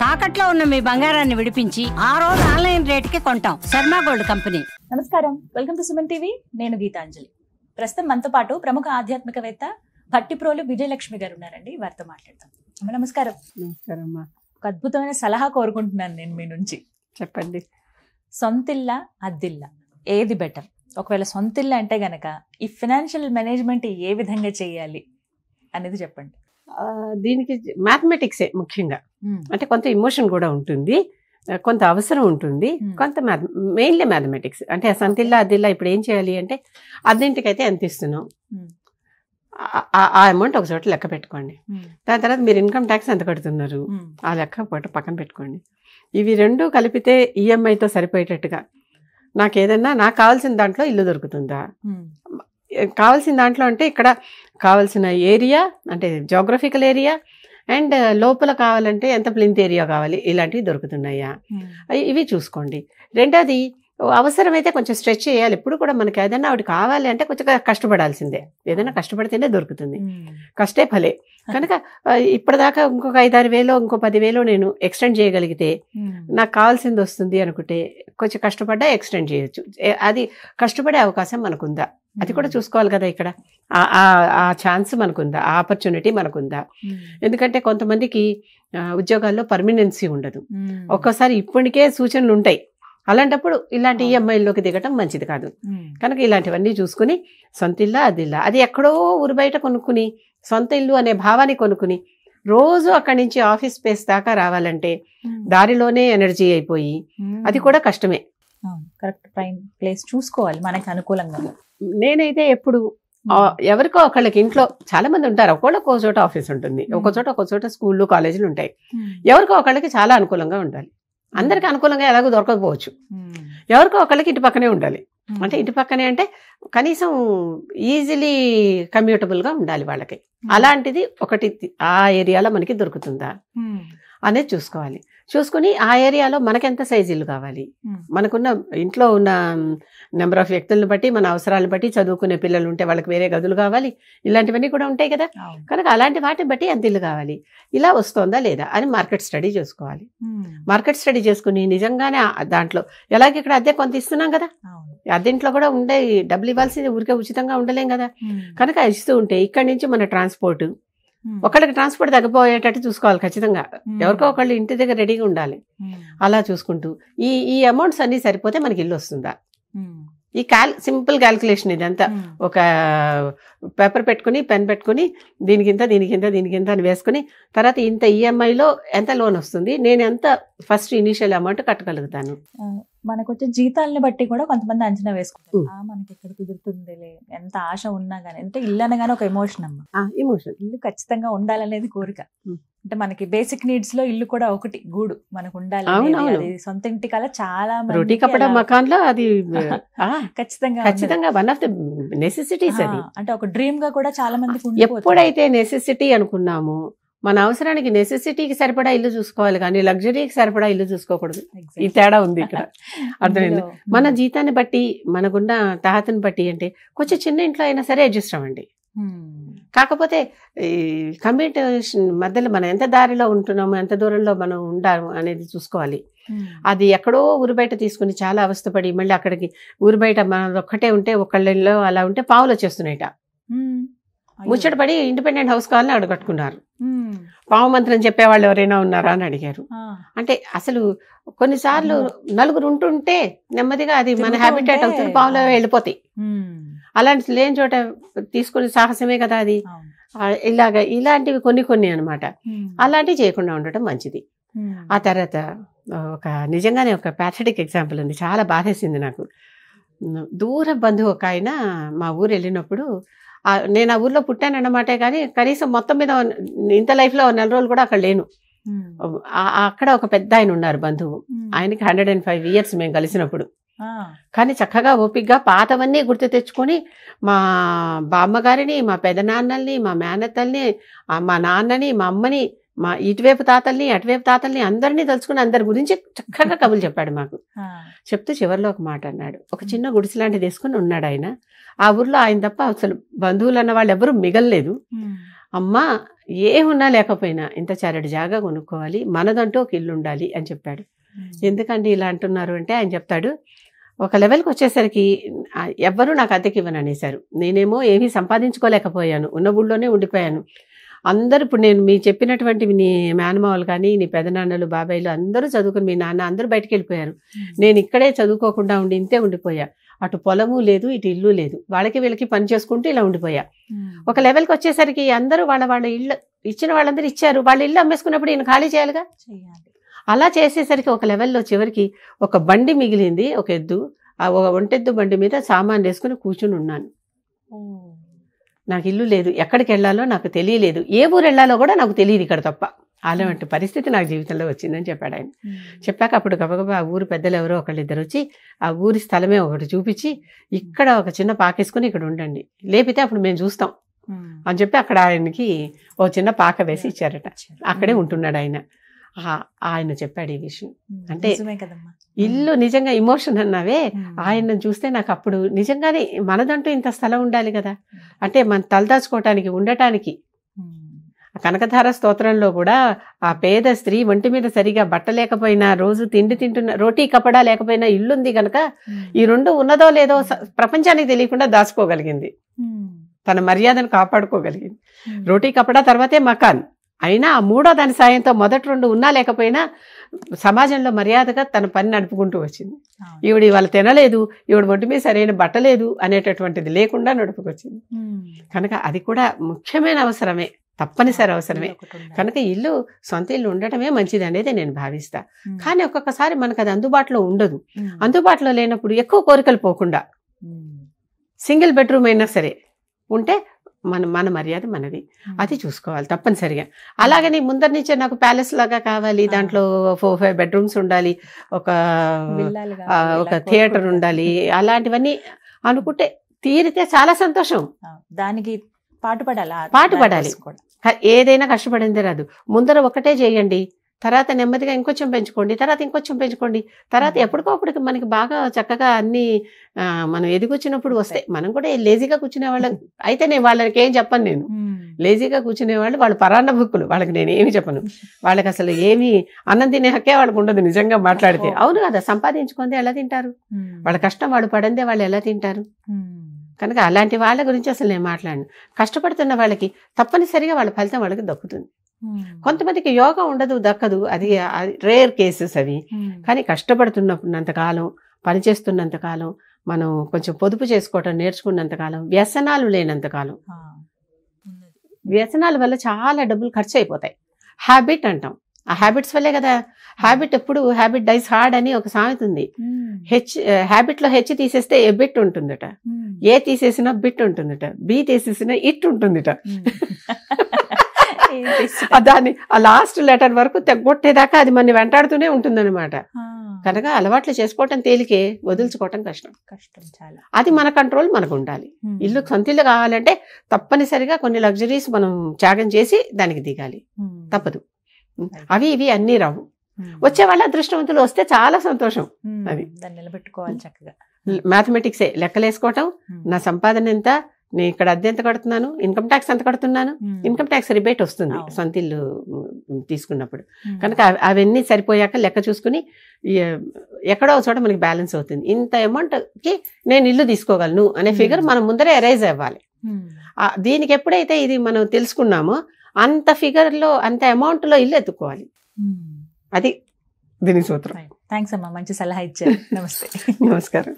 తాకట్లో ఉన్న మీ బంగారాన్ని విడిపించి ఆ రోజు ఆన్లైన్ రేటుకి కొంటాం. Sharma gold company. నమస్కారం, వెల్కమ్ టు సుమన్ టీవీ. నేను గీతాంజలి. ప్రస్తుతం మనతో పాటు ప్రముఖ ఆధ్యాత్మికవేత్త భట్టిప్రోలు విజయలక్ష్మి గారు ఉన్నారండి. వారితో మాట్లాడతాం. నమస్కారం. నమస్కారం అమ్మా. ఒక అద్భుతమైన సలహా కోరుకుంటున్నాను నేను మీ నుంచి. చెప్పండి. సొంతిల్లా అద్దిల్లా ఏది బెటర్? ఒకవేళ సొంతిల్లా అంటే గనక ఈ ఫైనాన్షియల్ మేనేజ్మెంట్ ఏ విధంగా చేయాలి అనేది చెప్పండి. దీనికి మ్యాథమెటిక్సే ముఖ్యంగా. అంటే కొంత ఇమోషన్ కూడా ఉంటుంది, కొంత అవసరం ఉంటుంది, కొంత మెయిన్లీ మ్యాథమెటిక్స్. అంటే సొంతిల్లా అద్దిల్లా ఇప్పుడు ఏం చేయాలి అంటే, అద్దెంటికైతే ఎంత ఇస్తున్నాం ఆ అమౌంట్ ఒక చోట లెక్క పెట్టుకోండి. దాని తర్వాత మీరు ఇన్కమ్ ట్యాక్స్ ఎంత కడుతున్నారు ఆ లెక్క పక్కన పెట్టుకోండి. ఇవి రెండు కలిపితే ఈఎంఐతో సరిపోయేటట్టుగా నాకు ఏదన్నా నాకు కావాల్సిన దాంట్లో ఇల్లు దొరుకుతుందా, కావాల్సిన దాంట్లో అంటే ఇక్కడ కావాల్సిన ఏరియా అంటే జోగ్రఫికల్ ఏరియా అండ్ లోపల కావాలంటే ఎంత ప్లింత్ ఏరియా కావాలి, ఇలాంటివి దొరుకుతున్నాయా, ఇవి చూసుకోండి. రెండోది అవసరమైతే కొంచెం స్ట్రెచ్ చేయాలి. ఇప్పుడు కూడా మనకి ఏదైనా ఒకటి కావాలి అంటే కొంచెం కష్టపడాల్సిందే. ఏదైనా కష్టపడితేనే దొరుకుతుంది. కష్టే ఫలే. కనుక ఇప్పటిదాకా ఇంకొక 5-6 వేలో ఇంకో 10 వేలో నేను ఎక్స్టెండ్ చేయగలిగితే నాకు కావాల్సింది వస్తుంది అనుకుంటే కొంచెం కష్టపడ్డా ఎక్స్టెండ్ చేయొచ్చు. అది కష్టపడే అవకాశం మనకుందా అది కూడా చూసుకోవాలి కదా. ఇక్కడ ఆ ఛాన్స్ మనకుందా, ఆ ఆపర్చునిటీ మనకుందా. ఎందుకంటే కొంతమందికి ఉద్యోగాల్లో పర్మనెన్సీ ఉండదు. ఒక్కోసారి ఇప్పటికే సూచనలు ఉంటాయి. అలాంటప్పుడు ఇలాంటి ఈఎంఐల్లోకి దిగటం మంచిది కాదు. కనుక ఇలాంటివన్నీ చూసుకుని సొంత ఇల్లా అదిల్లా, అది ఎక్కడో ఊరు బయట కొనుక్కుని సొంత ఇల్లు అనే భావాన్ని కొనుక్కుని రోజు అక్కడి నుంచి ఆఫీస్ స్పేస్ దాకా రావాలంటే దారిలోనే ఎనర్జీ అయిపోయి అది కూడా కష్టమే. కరెక్ట్ ప్రైమ్ ప్లేస్ చూసుకోవాలి మనకి అనుకూలంగా. నేనైతే ఎప్పుడు ఎవరికో ఒకళ్ళకి ఇంట్లో చాలా మంది ఉంటారు, ఒక్కొక్క చోట ఆఫీస్ ఉంటుంది, ఒక్కొక్క చోట స్కూళ్ళు కాలేజీలు ఉంటాయి. ఎవరికో ఒకళ్ళకి చాలా అనుకూలంగా ఉండాలి. అందరికి అనుకూలంగా ఎలాగో దొరకకపోవచ్చు. ఎవరికో ఒకళ్ళకి ఇటు పక్కనే ఉండాలి. అంటే ఇటు పక్కనే అంటే కనీసం ఈజీలీ కమ్యూటబుల్గా ఉండాలి వాళ్ళకి. అలాంటిది ఒకటి ఆ ఏరియాలో మనకి దొరుకుతుందా అనేది చూసుకోవాలి. చూసుకుని ఆ ఏరియాలో మనకెంత సైజు ఇల్లు కావాలి, మనకున్న ఇంట్లో ఉన్న నెంబర్ ఆఫ్ వ్యక్తులను బట్టి, మన అవసరాలను బట్టి, చదువుకునే పిల్లలు ఉంటే వాళ్ళకి వేరే గదులు కావాలి, ఇలాంటివన్నీ కూడా ఉంటాయి కదా. కనుక అలాంటి వాటిని బట్టి ఎంత ఇల్లు కావాలి, ఇలా వస్తుందా లేదా అని మార్కెట్ స్టడీ చేసుకోవాలి. మార్కెట్ స్టడీ చేసుకుని నిజంగానే దాంట్లో ఎలాగ ఇక్కడ అద్దె కొంత ఇస్తున్నాం కదా, అద్దెంట్లో కూడా ఉండే డబ్బులు ఇవ్వాల్సింది ఊరికే ఉచితంగా ఉండలేం కదా. కనుక ఇస్తూ ఉంటే ఇక్కడి నుంచి మన ట్రాన్స్పోర్ట్, ఒకళ్ళకి ట్రాన్స్పోర్ట్ తగ్గిపోయేటట్టు చూసుకోవాలి ఖచ్చితంగా. ఎవరికో ఒకళ్ళు ఇంటి దగ్గర రెడీగా ఉండాలి. అలా చూసుకుంటూ ఈ అమౌంట్స్ అన్ని సరిపోతే మనకి ఇల్లు వస్తుందా, ఈ సింపుల్ క్యాల్కులేషన్ ఇదంతా. ఒక పేపర్ పెట్టుకుని పెన్ పెట్టుకుని దీనికింత అని వేసుకుని తర్వాత ఇంత ఈఎంఐలో ఎంత లోన్ వస్తుంది, నేను ఎంత ఫస్ట్ ఇనిషియల్ అమౌంట్ కట్టగలుగుతాను. మనకు వచ్చే జీతాలని బట్టి కూడా కొంతమంది అంచనా వేసుకుంటారు. మనకి ఎక్కడ కుదురుతుందిలే, ఎంత ఆశ ఉన్నా గానీ. అంటే ఇల్లు అనగానే ఒక ఎమోషన్ అమ్మ, ఎమోషన్. ఇల్లు ఖచ్చితంగా ఉండాలనేది కోరిక. అంటే మనకి బేసిక్ నీడ్స్ లో ఇల్లు కూడా ఒకటి గూడు మనకు ఉండాలి. అది సొంత ఇంటి కల చాలా రోటీ కపడా మకాన్లో అది ఖచ్చితంగా వన్ ఆఫ్ ది నెసెసిటీస్. అది అంటే ఒక డ్రీమ్ గా కూడా చాలా మందికి. ఎప్పుడైతే నెసెసిటీ అనుకున్నామో మన అవసరానికి నెసెసిటీకి సరిపడా ఇల్లు చూసుకోవాలి కానీ లగ్జరీకి సరిపడా ఇల్లు చూసుకోకూడదు. ఈ తేడా ఉంది ఇక్కడ. అర్థమైంది. మన జీతాన్ని బట్టి, మనకున్న తాహతని బట్టి అంటే కొంచెం చిన్న ఇంట్లో అయినా సరే అడ్జస్ట్ అవ్వండి. కాకపోతే ఈ కమ్యూనికేషన్ మధ్యలో మనం ఎంత దారిలో ఉంటున్నాము, ఎంత దూరంలో మనం ఉండాము అనేది చూసుకోవాలి. అది ఎక్కడో ఊరు బయట తీసుకుని చాలా అవస్థపడి మళ్ళీ అక్కడికి ఊరు బయట మన ఒక్కటే ఉంటే ఒకళ్ళలో అలా ఉంటే పావులు వచ్చేస్తున్నాయిట. ముచ్చటపడి ఇండిపెండెంట్ హౌస్ కావాలని అడగట్టుకున్నారు. పావు మంత్రం చెప్పేవాళ్ళు ఎవరైనా ఉన్నారా అని అడిగారు. అంటే అసలు కొన్నిసార్లు నలుగురు ఉంటుంటే నెమ్మదిగా అది మన హ్యాబిటేట్ అవుతుంది, పావులో వెళ్ళిపోతాయి. అలాంటి లేని చోట తీసుకునే సాహసమే కదా అది. ఇలాంటివి కొన్ని అనమాట. అలాంటివి చేయకుండా ఉండటం మంచిది. ఆ తర్వాత నిజంగానే ఒక ప్యాథటిక్ ఎగ్జాంపుల్ ఉంది, చాలా బాధేసింది నాకు. దూర బంధువు ఒక ఆయన మా ఊరు వెళ్ళినప్పుడు, నేను ఆ ఊర్లో పుట్టానన్నమాటే కానీ కనీసం మొత్తం మీద ఇంత లైఫ్లో 4 రోజులు కూడా అక్కడ లేను. అక్కడ ఒక పెద్ద ఆయన ఉన్నారు బంధువు, ఆయనకి 105 years మేము కలిసినప్పుడు. కానీ చక్కగా ఓపికగా పాతవన్నీ గుర్తు తెచ్చుకొని మా బామ్మగారిని, మా పెదనాన్నల్ని, మా మేనత్తల్ని, మా నాన్నని, మా అమ్మని, మా ఇటువైపు తాతల్ని అటువైపు తాతల్ని అందరినీ తలుచుకుని అందరి గురించి చక్కగా కబుర్లు చెప్పాడు మాకు. చెప్తూ చివరిలో ఒక మాట అన్నాడు. ఒక చిన్న గుడిసె లాంటిది వేసుకుని ఉన్నాడు ఆయన. ఆ ఊర్లో ఆయన తప్ప అసలు బంధువులు అన్న వాళ్ళు ఎవరు మిగలలేదు. అమ్మా ఏ ఉన్నా లేకపోయినా ఇంత చారడి జాగా కొనుక్కోవాలి, మనదంటూ ఒక ఇల్లు ఉండాలి అని చెప్పాడు. ఎందుకండి ఇలా అంటున్నారు అంటే ఆయన చెప్తాడు, ఒక లెవెల్కి వచ్చేసరికి ఎవ్వరూ నాకు అద్దెకి ఇవ్వను అనేసారు. నేనేమో ఏమీ సంపాదించుకోలేకపోయాను, ఉన్న ఊళ్ళోనే ఉండిపోయాను. అందరూ ఇప్పుడు నేను మీ చెప్పినటువంటి నీ మేనమావలు కానీ నీ పెదనాన్నలు బాబాయిలు అందరూ చదువుకుని, మీ నాన్న అందరూ బయటికి వెళ్ళిపోయారు. నేను ఇక్కడే చదువుకోకుండా ఉండి ఇంతే ఉండిపోయా. అటు పొలము లేదు, ఇటు ఇల్లు లేదు. వాళ్ళకి వీళ్ళకి పని చేసుకుంటూ ఇలా ఉండిపోయా. ఒక లెవెల్కి వచ్చేసరికి అందరూ వాళ్ళ ఇల్లు ఇచ్చిన వాళ్ళందరూ ఇచ్చారు. వాళ్ళ ఇల్లు అమ్మేసుకున్నప్పుడు ఈయన ఖాళీ చేయాలిగా. అలా చేసేసరికి ఒక లెవెల్లో చివరికి ఒక బండి మిగిలింది, ఒక ఎద్దు. ఆ ఒక ఒంటెద్దు బండి మీద సామాన్ వేసుకుని కూర్చుని ఉన్నాను. నాకు ఇల్లు లేదు, ఎక్కడికి వెళ్ళాలో నాకు తెలియలేదు, ఏ ఊరు వెళ్ళాలో కూడా నాకు తెలియదు ఇక్కడ తప్ప. అలాంటి పరిస్థితి నాకు జీవితంలో వచ్చిందని చెప్పాడు ఆయన. చెప్పాక అప్పుడు గబగబా ఆ ఊరు పెద్దలు ఎవరో ఒకళ్ళిద్దరు వచ్చి ఆ ఊరి స్థలమే ఒకటి చూపించి, ఇక్కడ ఒక చిన్న పాకేసుకుని ఇక్కడ ఉండండి, లేపితే అప్పుడు మేము చూస్తాం అని చెప్పి అక్కడ ఆయనకి ఓ చిన్న పాక వేసి ఇచ్చారట. అక్కడే ఉంటున్నాడు ఆయన. ఆయన చెప్పాడు ఈ విషయం. అంటే ఇల్లు నిజంగా ఇమోషన్ అన్నావే, ఆయన చూస్తే నాకు అప్పుడు నిజంగానే మనదంటూ ఇంత స్థలం ఉండాలి కదా, అంటే మన తలదాచుకోవటానికి ఉండటానికి. కనకధార స్తోత్రంలో కూడా ఆ పేద స్త్రీ ఒంటి మీద సరిగా బట్ట లేకపోయినా, రోజు తిండి తింటున్న రోటీ కపడా లేకపోయినా ఇల్లుంది కనుక ఈ రెండు ఉన్నదో లేదో ప్రపంచానికి తెలియకుండా దాచుకోగలిగింది, తన మర్యాదను కాపాడుకోగలిగింది. రోటీ కపడా తర్వాతే మకాన్ అయినా ఆ మూడో దాని సాయంతో మొదటి రెండు ఉన్నా లేకపోయినా సమాజంలో మర్యాదగా తన పని నడుపుకుంటూ వచ్చింది. ఈవిడ ఇవాళ తినలేదు, ఈవిడ ఒంటి మీద సరైన బట్టలేదు అనేటటువంటిది లేకుండా నడుపుకొచ్చింది. కనుక అది కూడా ముఖ్యమైన అవసరమే, తప్పనిసరి అవసరమే. కనుక ఇల్లు, సొంత ఇల్లు ఉండటమే మంచిది అనేది నేను భావిస్తా. కానీ ఒక్కొక్కసారి మనకు అది అందుబాటులో ఉండదు. అందుబాటులో లేనప్పుడు ఎక్కువ కోరికలు పోకుండా సింగిల్ బెడ్రూమ్ అయినా సరే ఉంటే మన మర్యాద మనది, అది చూసుకోవాలి తప్పనిసరిగా. అలాగని ముందర నుంచే నాకు ప్యాలెస్ లాగా కావాలి, దాంట్లో 4-5 బెడ్రూమ్స్ ఉండాలి, ఒక థియేటర్ ఉండాలి, అలాంటివన్నీ అనుకుంటే తీరితే చాలా సంతోషం. దానికి పాటుపడాలి. ఏదైనా కష్టపడిందే రాదు. ముందర ఒకటే చేయండి, తర్వాత నెమ్మదిగా ఇంకొంచెం పెంచుకోండి, తర్వాత ఇంకొంచెం పెంచుకోండి, తర్వాత ఎప్పటికప్పుడు మనకి బాగా చక్కగా అన్ని మనం ఎదిగొచ్చినప్పుడు వస్తాయి. మనం కూడా లేజీగా కూర్చునే వాళ్ళం అయితే నేను వాళ్ళకి ఏం చెప్పను. నేను లేజీగా కూర్చునే వాళ్ళు పరాన్న భుక్కులు, వాళ్ళకి నేను ఏమి చెప్పను. వాళ్ళకి అసలు ఏమి అన్నం తినే హక్కే వాళ్ళకు ఉండదు నిజంగా మాట్లాడితే. అవును కదా, సంపాదించుకుందే ఎలా తింటారు, వాళ్ళ కష్టం వాడు పడందే వాళ్ళు ఎలా తింటారు. కనుక అలాంటి వాళ్ళ గురించి అసలు నేను మాట్లాడను. కష్టపడుతున్న వాళ్ళకి తప్పనిసరిగా వాళ్ళ ఫలితం వాళ్ళకి దక్కుతుంది. కొంతమందికి యోగా ఉండదు, దక్కదు, అది రేర్ కేసెస్ అవి. కానీ కష్టపడుతున్నంతకాలం, పనిచేస్తున్నంతకాలం, మనం కొంచెం పొదుపు చేసుకోవటం నేర్చుకున్నంతకాలం, వ్యసనాలు లేనంతకాలం. వ్యసనాల వల్ల చాలా డబ్బులు ఖర్చు అయిపోతాయి. హ్యాబిట్ అంటాం, ఆ హ్యాబిట్స్ వల్లే కదా. హ్యాబిట్ ఎప్పుడు హ్యాబిట్ డైస్ హార్డ్ అని ఒక సామెత ఉంది. హ్యాబిట్ లో హెచ్ తీసేస్తే ఏ బిట్ ఉంటుందట, ఏ తీసేసినా బిట్ ఉంటుందట, బి తీసేసినా ఇట్ ఉంటుందిట. దాన్ని ఆ లాస్ట్ లెటర్ వరకు తెగొట్టేదాకా అది మన వెంటాడుతూనే ఉంటుందన్నమాట. కనుక అలవాట్లు చేసుకోవటం తేలికే, వదులుచుకోవటం కష్టం చాలా. అది మన కంట్రోల్ మనకు ఉండాలి. ఇల్లు సొంత ఇల్లు కావాలంటే తప్పనిసరిగా కొన్ని లగ్జరీస్ మనం త్యాగం చేసి దానికి దిగాలి, తప్పదు. అవి ఇవి అన్నీ రావు. వచ్చే వాళ్ళ అదృష్టవంతులు వస్తే చాలా సంతోషం. అది నిలబెట్టుకోవాలి చక్కగా. మ్యాథమెటిక్సే, లెక్కలేసుకోవటం, నా సంపాదన ఎంత, నేను ఇక్కడ అద్దె ఎంత కడుతున్నాను, ఇన్కమ్ ట్యాక్స్ ఎంత కడుతున్నాను, ఇన్కమ్ ట్యాక్స్ రిబేట్ వస్తుంది సొంత ఇల్లు తీసుకున్నప్పుడు. కనుక అవన్నీ సరిపోయాక లెక్క చూసుకుని ఎక్కడో చోట మనకి బ్యాలెన్స్ అవుతుంది. ఇంత అమౌంట్కి నేను ఇల్లు తీసుకోగలను అనే ఫిగర్ మనం ముందరే అరైజ్ అవ్వాలి. దీనికి ఎప్పుడైతే ఇది మనం తెలుసుకున్నామో అంత ఫిగర్లో, అంత అమౌంట్లో ఇల్లు ఎత్తుకోవాలి. అది దీని సూత్రం. థ్యాంక్స్ అమ్మా, మంచి సలహా ఇచ్చారు. నమస్తే. నమస్కారం.